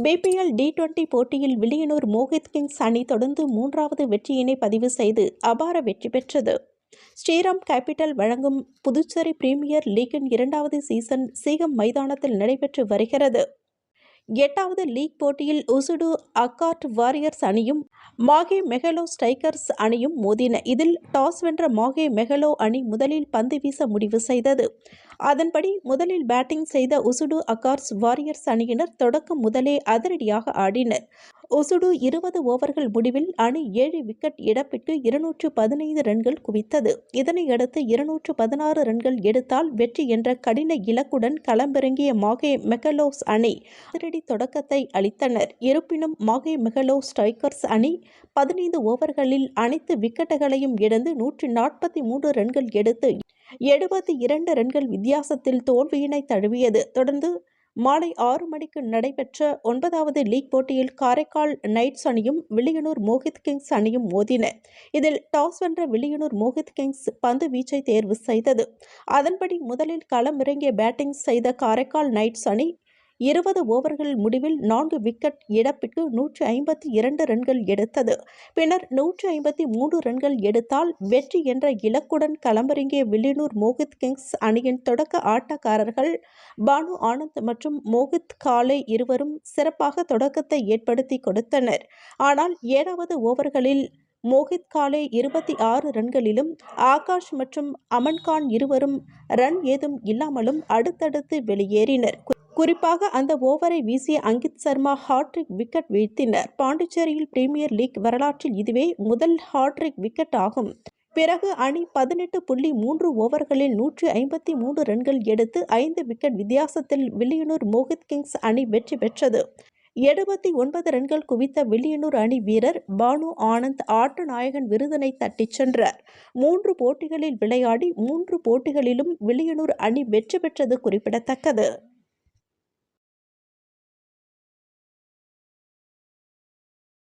BPL T20 போட்டியில் Villianur Mohit Kings அணி தொடர்ந்து 3வது வெற்றியினை பதிவு செய்து அபார வெற்றி பெற்றது. ஸ்ரீராம் கேபிட்டல் வழங்கும் புதுச்சேரி பிரீமியர் லீக்கின் 2வது சீசன் சீகம் மைதானத்தில் நடைபெற்று வருகிறது. 8வது லீக் போட்டியில் உசுடு அக்கார்ட் வாரியர்ஸ் அணியும் மாகே மெகலோ ஸ்ட்ரைக்கர்ஸ் அணியும் மோதின. இதில் டாஸ் வென்ற மாகே மெகலோ அணி முதலில் பந்து வீச முடிவு செய்தது. அதன்படி முதலில் பேட்டிங் செய்த உசுடு அக்கார்ட்ஸ் வாரியர்ஸ் அணியினர் தொடக்கம் முதலே அதிரடியாக ஆடினர். உசுடு 20 ஓவர்கள் முடிவில் அணி 7 விக்கெட் இழப்பிற்கு 215 ரன்கள் குவித்தது. இதனையடுத்து 216 ரன்கள் எடுத்தால் வெற்றி என்ற கடின இலக்குடன் களமிறங்கிய மாகே மெகலோஸ் அணி அதிரடி தொடக்கத்தை அளித்தனர். இருப்பினும் மாகே மெகலோ ஸ்ட்ரைக்கர்ஸ் அணி 15 ஓவர்களில் அனைத்து விக்கெட்டுகளையும் இழந்து 143 ரன்கள் எடுத்து 72 ரன்கள் வித்தியாசத்தில் தோல்வியினை தழுவியது. தொடர்ந்து மாலை 6 மணிக்கு நடைபெற்ற 9வது லீக் போட்டியில் காரைக்கால் நைட்ஸ் அணியும் வில்லியனூர் மோஹித் கிங்ஸ் அணியும் மோதின. இதில் டாஸ் வென்ற வில்லியனூர் மோஹித் கிங்ஸ் பந்து வீச்சை தேர்வு செய்தது. அதன்படி முதலில் களமிறங்கிய பேட்டிங் செய்த காரைக்கால் நைட்ஸ் அணி 20 ஓவர்கள் முடிவில் 4 விக்கெட் இழப்பிற்கு 152 ரன்கள் எடுத்தது. பின்னர் 153 ரன்கள் எடுத்தால் வெற்றி என்ற இலக்குடன் களமிறங்கிய வில்லியனூர் மோஹித் கிங்ஸ் அணியின் தொடக்க ஆட்டக்காரர்கள் பானு ஆனந்த் மற்றும் மோஹித் காலே இருவரும் சிறப்பாக தொடக்கத்தை ஏற்படுத்தி கொடுத்தனர். ஆனால் 7வது ஓவர்களில் மோஹித் காலே 26 ரன்களிலும் ஆகாஷ் மற்றும் அமன்கான் இருவரும் ரன் ஏதும் இல்லாமலும் அடுத்தடுத்து வெளியேறினர். குறிப்பாக அந்த ஓவரை வீசிய அங்கித் சர்மா ஹாட்ரிக் விக்கெட் வீழ்த்தினர். பாண்டிச்சேரியில் பிரீமியர் லீக் வரலாற்றில் இதுவே முதல் ஹாட்ரிக் விக்கெட் ஆகும். பிறகு அணி 18.3 ஓவர்களில் 153 ரன்கள் எடுத்து 5 விக்கெட் வித்தியாசத்தில் வில்லியனூர் மோஹித் கிங்ஸ் அணி வெற்றி பெற்றது. 79 ரன்கள் குவித்த வில்லியனூர் அணி வீரர் பானு ஆனந்த் ஆட்ட நாயகன் விருதினை தட்டிச் சென்றார். 3 போட்டிகளில் விளையாடி 3 போட்டிகளிலும் வில்லியனூர் அணி வெற்றி பெற்றது குறிப்பிடத்தக்கது.